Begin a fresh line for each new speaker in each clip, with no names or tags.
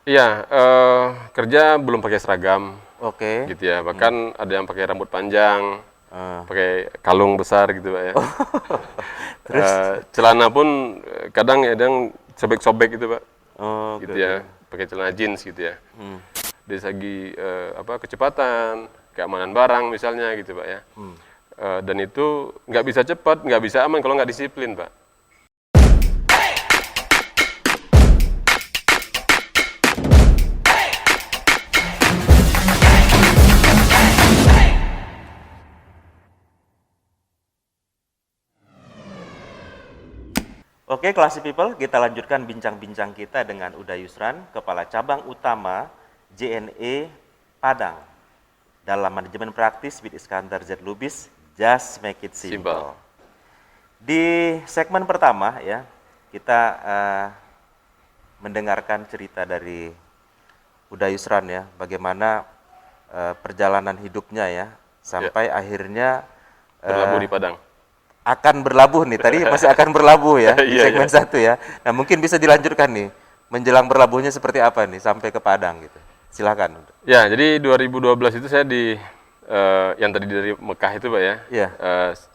Iya, kerja belum pakai seragam,
Oke.
gitu ya. Bahkan ada yang pakai rambut panjang,
Eh,
pakai kalung besar gitu Pak ya.
terus?
Celana pun kadang sobek-sobek gitu Pak,
Oke,
gitu
oke.
ya. Pakai celana jeans gitu ya.
Hmm,
Dari segi kecepatan, keamanan barang misalnya gitu Pak ya.
hmm.
Dan itu nggak bisa cepat, nggak bisa aman kalau nggak disiplin Pak.
Oke, Classy People, kita lanjutkan bincang-bincang kita dengan Uda Yusran, Kepala Cabang Utama JNE Padang. Dalam manajemen praktis with Iskandar Z Lubis, just make it simple.
Simple.
Di segmen pertama ya, kita mendengarkan cerita dari Uda Yusran ya, bagaimana perjalanan hidupnya ya, sampai akhirnya
Berlabuh di Padang.
akan berlabuh nih. Tadi masih akan berlabuh ya di
Iya,
segmen
iya.
1 ya. Nah, mungkin bisa dilanjutkan nih. Menjelang berlabuhnya seperti apa nih sampai ke Padang gitu. Silakan.
Ya, jadi 2012 itu saya yang tadi dari Mekah itu Pak ya.
Iya.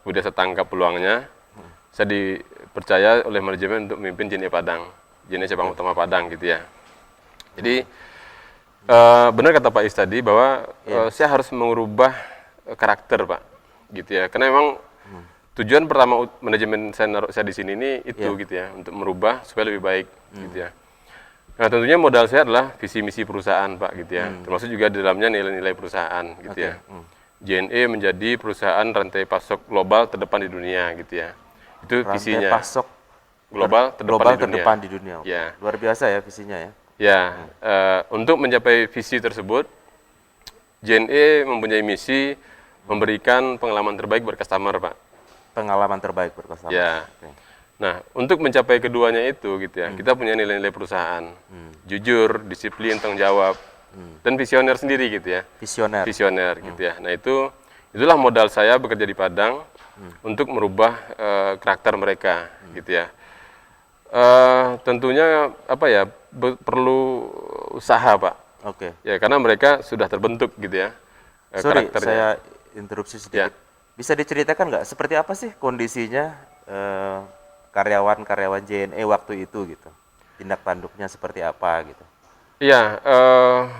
Kemudian saya tangkap peluangnya. Saya dipercaya oleh manajemen untuk memimpin JNE Padang. JNE Cabang Utama Padang gitu ya. Jadi benar kata Pak Is tadi bahwa saya harus mengubah karakter Pak. Gitu ya. Karena memang tujuan pertama manajemen saya di sini ini itu
Iya.
gitu ya, untuk merubah supaya lebih baik gitu ya. Nah, tentunya modal saya adalah visi misi perusahaan, Pak, gitu ya. Termasuk juga di dalamnya nilai-nilai perusahaan, gitu
Oke.
ya. JNE menjadi perusahaan rantai pasok global terdepan di dunia, gitu ya. Itu
Rantai
visinya.
pasok
Global
terdepan di dunia. Oke.
Ya.
Luar biasa ya visinya ya.
Ya, untuk mencapai visi tersebut, JNE mempunyai misi memberikan pengalaman terbaik buat customer, Pak.
Pengalaman terbaik berkosama.
Ya.
Oke.
Nah, untuk mencapai keduanya itu, gitu ya, kita punya nilai-nilai perusahaan. Jujur, disiplin, tanggung jawab, dan visioner sendiri, gitu ya.
Visioner.
Visioner gitu ya. Nah, itulah modal saya bekerja di Padang untuk merubah karakter mereka gitu ya. Tentunya apa ya, perlu usaha Pak
Oke.
ya, karena mereka sudah terbentuk gitu ya
Sorry,
karakternya.
saya interupsi sedikit.
Ya.
Bisa diceritakan nggak seperti apa sih kondisinya karyawan-karyawan JNE waktu itu gitu? Tindak tanduknya seperti apa gitu?
Iya,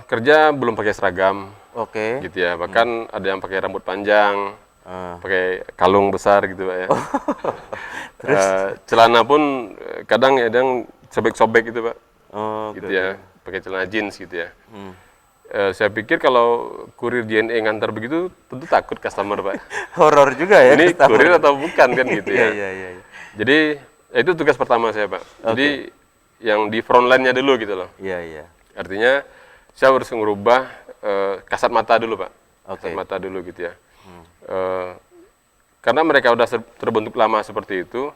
kerja belum pakai seragam
Oke.
gitu ya, bahkan ada yang pakai rambut panjang,
Eh,
pakai kalung besar gitu Pak ya.
Terus?
Celana pun kadang sobek-sobek gitu Pak.
Oh,
Gitu
oke,
ya,
oke.
pakai celana jeans gitu ya.
Hmm.
Saya pikir kalau kurir JNE ngantar begitu tentu takut customer Pak.
Horor juga ya
Ini
customer.
kurir atau bukan kan gitu
Iya,
ya.
iya, iya, iya.
Jadi itu tugas pertama saya Pak. Jadi yang di front line-nya dulu gitu loh.
Iya, iya.
Artinya saya harus merubah kasat mata dulu Pak.
Oke.
Kasat mata dulu gitu ya. Karena mereka udah terbentuk lama seperti itu,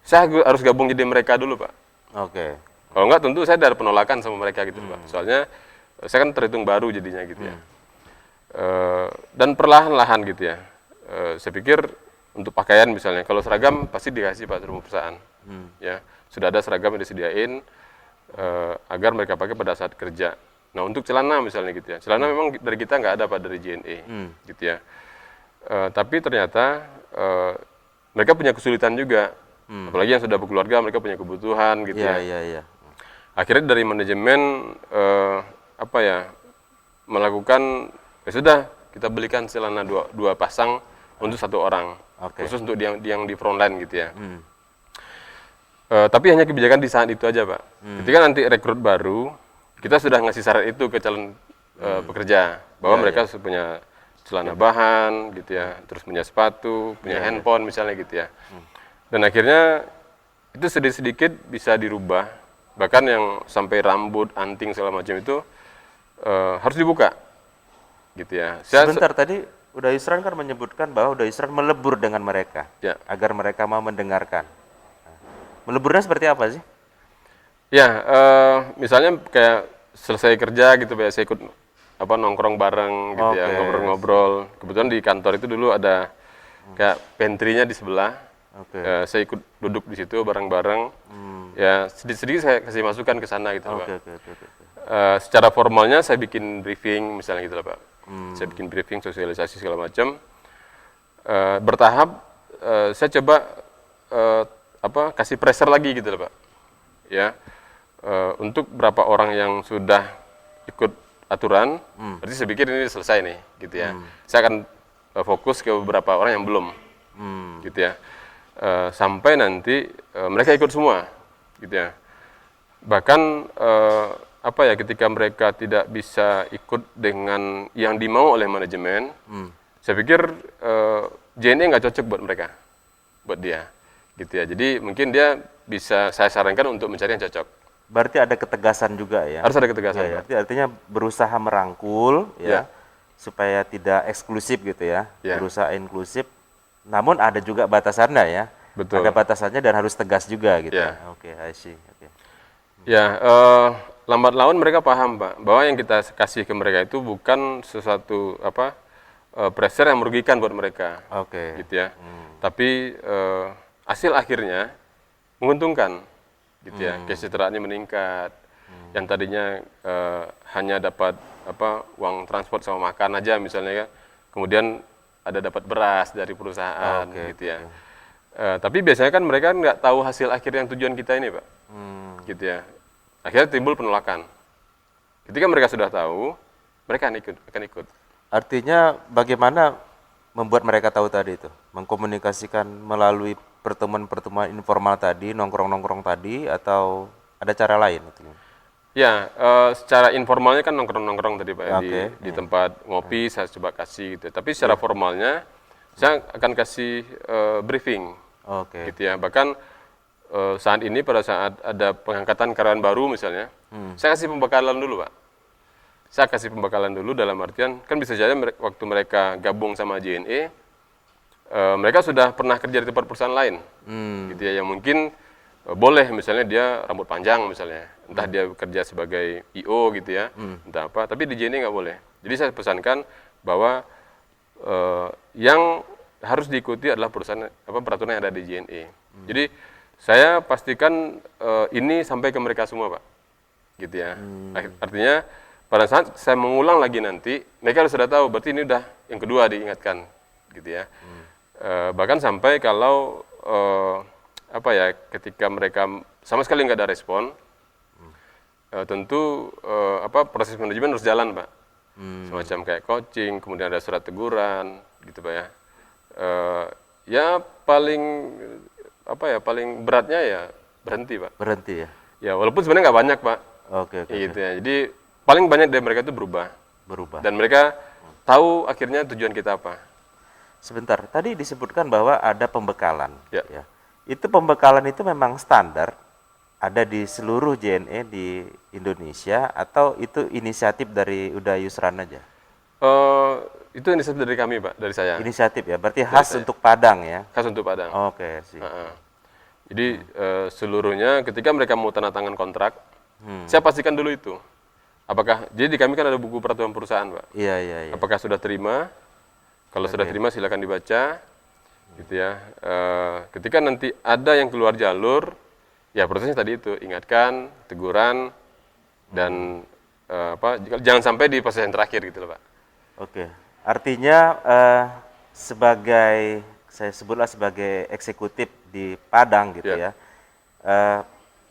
saya harus gabung jadi mereka dulu Pak.
Oke.
Kalau enggak tentu saya ada penolakan sama mereka gitu Pak. Soalnya saya kan terhitung baru jadinya gitu ya. Dan perlahan-lahan gitu ya. Saya pikir untuk pakaian misalnya, kalau seragam pasti dikasih Pak sama perusahaan. Ya, sudah ada seragam yang disediain agar mereka pakai pada saat kerja. Nah, untuk celana misalnya gitu ya. Celana memang dari kita nggak ada Pak, dari JNE gitu ya. Tapi ternyata mereka punya kesulitan juga. Apalagi yang sudah berkeluarga, mereka punya kebutuhan gitu
Iya,
ya.
iya, iya.
Akhirnya dari manajemen melakukan, ya sudah kita belikan celana dua pasang untuk satu orang,
Oke.
khusus untuk yang di front line gitu ya. Tapi hanya kebijakan di saat itu aja Pak. Ketika nanti rekrut baru, kita sudah ngasih syarat itu ke calon pekerja bahwa mereka punya celana bahan gitu ya, terus punya sepatu, punya handphone misalnya gitu ya. Dan akhirnya itu sedikit-sedikit bisa dirubah, bahkan yang sampai rambut, anting segala macam itu harus dibuka, gitu ya.
Sebentar tadi Uda Yusran kan menyebutkan bahwa Uda Yusran melebur dengan mereka
Ya,
agar mereka mau mendengarkan. Meleburnya seperti apa sih?
ya misalnya kayak selesai kerja gitu, ya saya ikut nongkrong bareng gitu ya,
Oke.
ngobrol-ngobrol. Kebetulan di kantor itu dulu ada kayak pantry-nya di sebelah.
Oke.
Saya ikut duduk di situ bareng-bareng. Ya sedikit-sedikit saya kasih masukan ke sana gitu Pak.
Oke, oke, oke, oke.
secara formalnya saya bikin briefing misalnya gitu lah Pak. Saya bikin briefing, sosialisasi segala macam. Bertahap saya coba kasih pressure lagi gitu lah Pak. Ya. Untuk berapa orang yang sudah ikut aturan, berarti saya pikir ini selesai nih gitu ya. Saya akan fokus ke beberapa orang yang belum. Gitu ya. Sampai nanti mereka ikut semua gitu ya. Bahkan ketika mereka tidak bisa ikut dengan yang dimau oleh manajemen, saya pikir JNE nggak cocok buat mereka, buat dia, gitu ya. Jadi mungkin dia bisa saya sarankan untuk mencari yang cocok.
Berarti ada ketegasan juga ya?
Harus ada ketegasan.
Ya, artinya berusaha merangkul ya, supaya tidak eksklusif gitu ya, berusaha inklusif. Namun ada juga batasannya ya.
Betul.
Ada batasannya dan harus tegas juga gitu.
Ya.
Oke, I see. Oke.
Ya, lambat laun mereka paham Pak, bahwa yang kita kasih ke mereka itu bukan sesuatu pressure yang merugikan buat mereka.
Oke.
Gitu ya. Tapi hasil akhirnya menguntungkan, gitu ya. Kesejahteraannya meningkat. Yang tadinya hanya dapat uang transport sama makan aja misalnya kan, kemudian ada dapat beras dari perusahaan, gitu ya. Tapi biasanya kan mereka nggak tahu hasil akhir yang tujuan kita ini Pak, gitu ya. Akhirnya timbul penolakan. Ketika mereka sudah tahu, mereka akan ikut.
Artinya bagaimana membuat mereka tahu tadi itu? Mengkomunikasikan melalui pertemuan-pertemuan informal tadi, nongkrong-nongkrong tadi, atau ada cara lain?
Ya, secara informalnya kan nongkrong-nongkrong tadi Pak, di
Iya.
tempat ngopi saya coba kasih gitu. Tapi secara formalnya saya akan kasih briefing,
Oke.
gitu ya. Bahkan saat ini pada saat ada pengangkatan karyawan baru misalnya, saya kasih pembekalan dulu Pak. Saya kasih pembekalan dulu dalam artian, kan bisa saja waktu mereka gabung sama JNE, mereka sudah pernah kerja di tempat perusahaan lain, gitu ya, yang mungkin boleh misalnya dia rambut panjang misalnya, entah dia bekerja sebagai IO gitu ya, entah apa, tapi di JNE nggak boleh. Jadi saya pesankan bahwa yang harus diikuti adalah peraturan yang ada di JNE. Jadi saya pastikan ini sampai ke mereka semua Pak, gitu ya. Artinya pada saat saya mengulang lagi nanti, mereka sudah tahu, berarti ini udah yang kedua diingatkan, gitu ya. Bahkan sampai kalau ketika mereka sama sekali nggak ada respon, tentu proses manajemen harus jalan Pak. Semacam kayak coaching, kemudian ada surat teguran, gitu Pak ya. Ya paling beratnya ya berhenti Pak.
Berhenti ya?
Ya walaupun sebenarnya nggak banyak Pak.
Oke.
Gitu ya. Jadi paling banyak dari mereka itu berubah. Dan mereka tahu akhirnya tujuan kita apa.
Sebentar, tadi disebutkan bahwa ada pembekalan.
Ya.
Ya. Itu pembekalan itu memang standar, ada di seluruh JNE di Indonesia, atau itu inisiatif dari Uda Yusran aja?
Itu inisiatif dari kami Pak, dari saya.
Inisiatif ya, berarti khas untuk Padang ya?
Khas untuk Padang.
Oke, sih.
Jadi seluruhnya ketika mereka mau tanda tangan kontrak, saya pastikan dulu itu. Jadi di kami kan ada buku peraturan perusahaan Pak.
Iya.
Apakah sudah terima? Kalau sudah terima silakan dibaca, gitu ya. Ketika nanti ada yang keluar jalur, ya prosesnya tadi itu, ingatkan, teguran, dan jangan sampai di proses yang terakhir gitu loh Pak.
Oke, artinya saya sebutlah sebagai eksekutif di Padang gitu ya.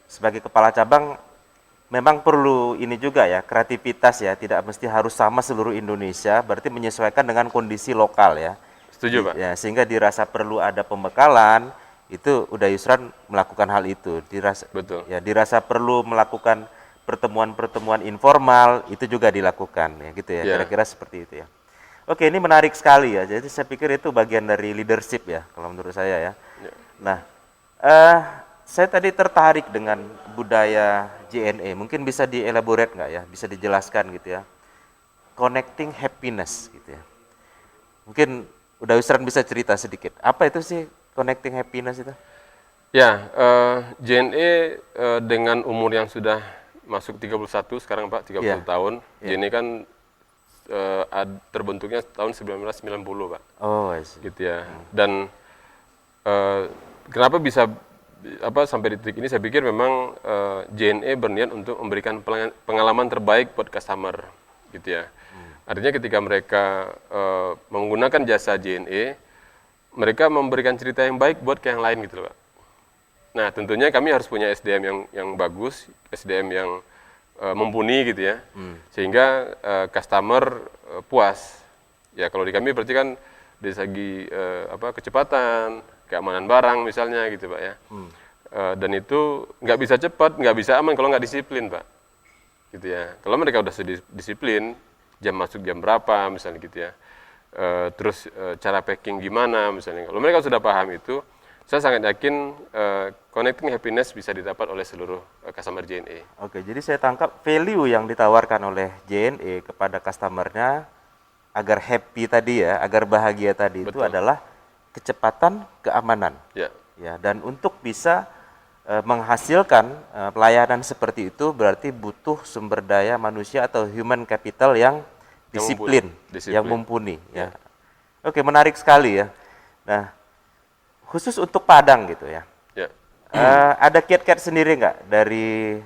Sebagai kepala cabang memang perlu ini juga ya, kreativitas ya, tidak mesti harus sama seluruh Indonesia, berarti menyesuaikan dengan kondisi lokal ya.
Setuju Pak.
Ya, sehingga dirasa perlu ada pembekalan, itu Uda Yusran melakukan hal itu.
Betul.
Ya, dirasa perlu melakukan pertemuan-pertemuan informal, itu juga dilakukan ya gitu ya. Kira-kira seperti itu ya. Oke, ini menarik sekali ya. Jadi saya pikir itu bagian dari leadership ya, kalau menurut saya ya. Nah, saya tadi tertarik dengan budaya JNE. Mungkin bisa dielaborate nggak ya? Bisa dijelaskan gitu ya. Connecting happiness gitu ya. Mungkin Uda Yusran bisa cerita sedikit. Apa itu sih connecting happiness itu?
Ya, JNE dengan umur yang sudah masuk 31 sekarang Pak, 30 tahun. JNE kan terbentuknya tahun 1990 Pak.
Oh, I see.
Gitu ya. Dan kenapa bisa sampai di titik ini saya pikir memang JNE berniat untuk memberikan pengalaman terbaik buat customer gitu ya. Artinya ketika mereka menggunakan jasa JNE, mereka memberikan cerita yang baik buat ke yang lain gitu loh, Pak. Nah, tentunya kami harus punya SDM yang bagus, SDM yang mumpuni gitu ya. Sehingga customer puas. Ya kalau di kami berarti kan dari segi kecepatan, keamanan barang misalnya gitu Pak ya. Dan itu nggak bisa cepat, nggak bisa aman kalau nggak disiplin Pak. Gitu ya. Kalau mereka udah disiplin, jam masuk jam berapa misalnya gitu ya. Terus cara packing gimana misalnya. Kalau mereka sudah paham itu, saya sangat yakin connecting happiness bisa didapat oleh seluruh customer JNE.
Oke, jadi saya tangkap value yang ditawarkan oleh JNE kepada customernya agar happy tadi ya, agar bahagia tadi. Betul. Itu adalah kecepatan, keamanan.
Ya.
Ya, dan untuk bisa menghasilkan pelayanan seperti itu berarti butuh sumber daya manusia atau human capital yang disiplin, yang mumpuni. Ya. Oke, menarik sekali ya. Nah, khusus untuk Padang gitu ya.
Ya.
Ada kiat-kiat sendiri nggak dari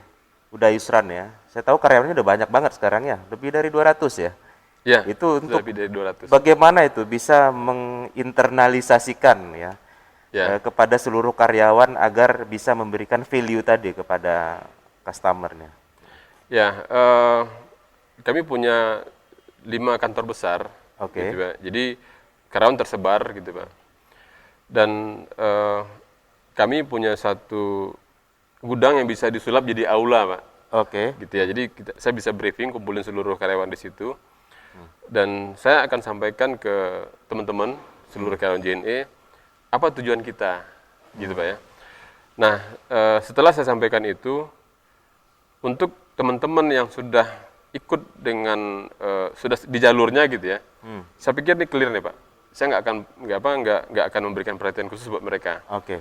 Uda Yusran ya? Saya tahu karyawannya udah banyak banget sekarang ya, lebih dari 200 ya.
Ya,
itu untuk
lebih dari 200.
Bagaimana itu bisa menginternalisasikan ya, kepada seluruh karyawan agar bisa memberikan value tadi kepada customernya.
Ya, kami punya 5 kantor besar.
Oke.
Gitu, Pak. Jadi karyawan tersebar gitu Pak. Dan kami punya satu gudang yang bisa disulap jadi aula, Pak.
Oke.
Gitu ya. Jadi saya bisa briefing, kumpulin seluruh karyawan di situ. Dan saya akan sampaikan ke teman-teman seluruh karyawan JNE apa tujuan kita, gitu Pak ya. Nah, setelah saya sampaikan itu, untuk teman-teman yang sudah ikut dengan sudah di jalurnya gitu ya, saya pikir ini clear nih Pak. Saya nggak akan memberikan perhatian khusus buat mereka.
Oke.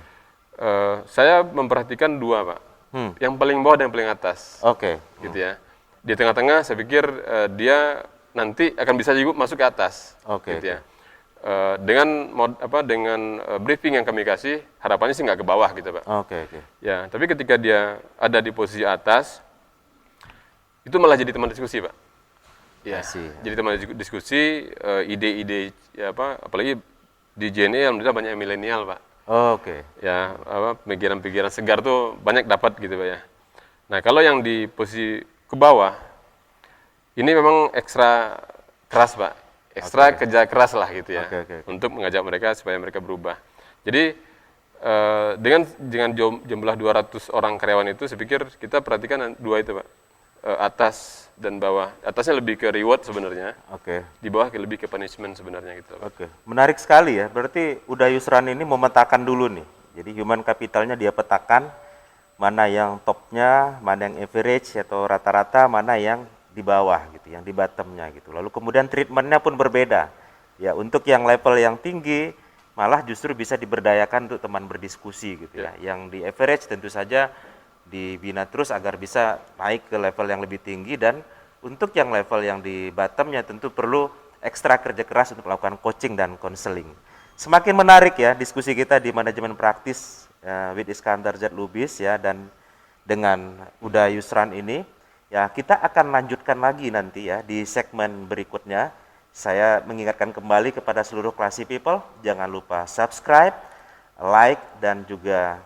Saya memperhatikan 2 Pak, yang paling bawah dan yang paling atas.
Oke.
Gitu ya. Di tengah-tengah saya pikir dia nanti akan bisa juga masuk ke atas.
Oke.
Gitu ya. Dengan briefing yang kami kasih, harapannya sih nggak ke bawah gitu Pak.
Oke.
Ya, tapi ketika dia ada di posisi atas, itu malah jadi teman diskusi Pak. Ya, jadi teman diskusi, ide-ide apalagi di JNE alhamdulillah banyak milenial Pak.
Oke.
Ya, pemikiran-pemikiran segar tuh banyak dapat gitu Pak ya. Nah, kalau yang di posisi ke bawah, ini memang ekstra keras Pak, ekstra kerja keras lah gitu ya, untuk mengajak mereka supaya mereka berubah. Jadi dengan jumlah 200 orang karyawan itu, saya pikir kita perhatikan 2 itu Pak, atas dan bawah. Atasnya lebih ke reward sebenarnya, di bawah lebih ke punishment sebenarnya gitu Pak.
Menarik sekali ya, berarti Uda Yusran ini memetakan dulu nih, jadi human capitalnya dia petakan, mana yang topnya, mana yang average atau rata-rata, mana yang di bawah gitu, yang di bottomnya gitu. Lalu kemudian treatmentnya pun berbeda. Ya, untuk yang level yang tinggi malah justru bisa diberdayakan untuk teman berdiskusi gitu ya. Yang di average tentu saja dibina terus agar bisa naik ke level yang lebih tinggi, dan untuk yang level yang di bottomnya tentu perlu ekstra kerja keras untuk melakukan coaching dan counseling. Semakin menarik ya diskusi kita di manajemen praktis with Iskandar Z. Lubis ya, dan dengan Uda Yusran ini. Ya, kita akan lanjutkan lagi nanti ya di segmen berikutnya. Saya mengingatkan kembali kepada seluruh Classy People, jangan lupa subscribe, like, dan juga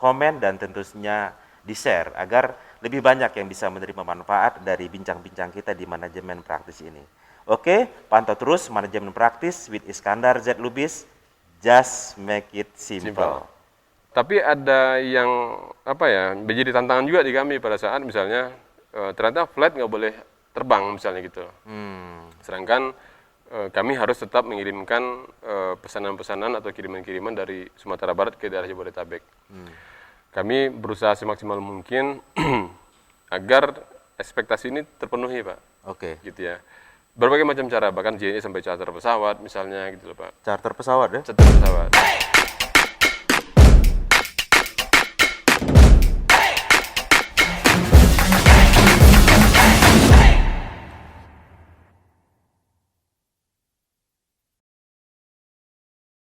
komen, dan tentunya di-share agar lebih banyak yang bisa menerima manfaat dari bincang-bincang kita di manajemen praktis ini. Oke, pantau terus manajemen praktis with Iskandar Z. Lubis, just make it simple.
Tapi ada yang menjadi tantangan juga di kami pada saat misalnya ternyata flight nggak boleh terbang misalnya gitu. Sedangkan kami harus tetap mengirimkan pesanan-pesanan atau kiriman-kiriman dari Sumatera Barat ke daerah Jabodetabek. Kami berusaha semaksimal mungkin agar ekspektasi ini terpenuhi Pak. Gitu ya. Berbagai macam cara, bahkan JNE sampai charter pesawat misalnya gitu loh Pak.
Charter pesawat ya?
Charter pesawat.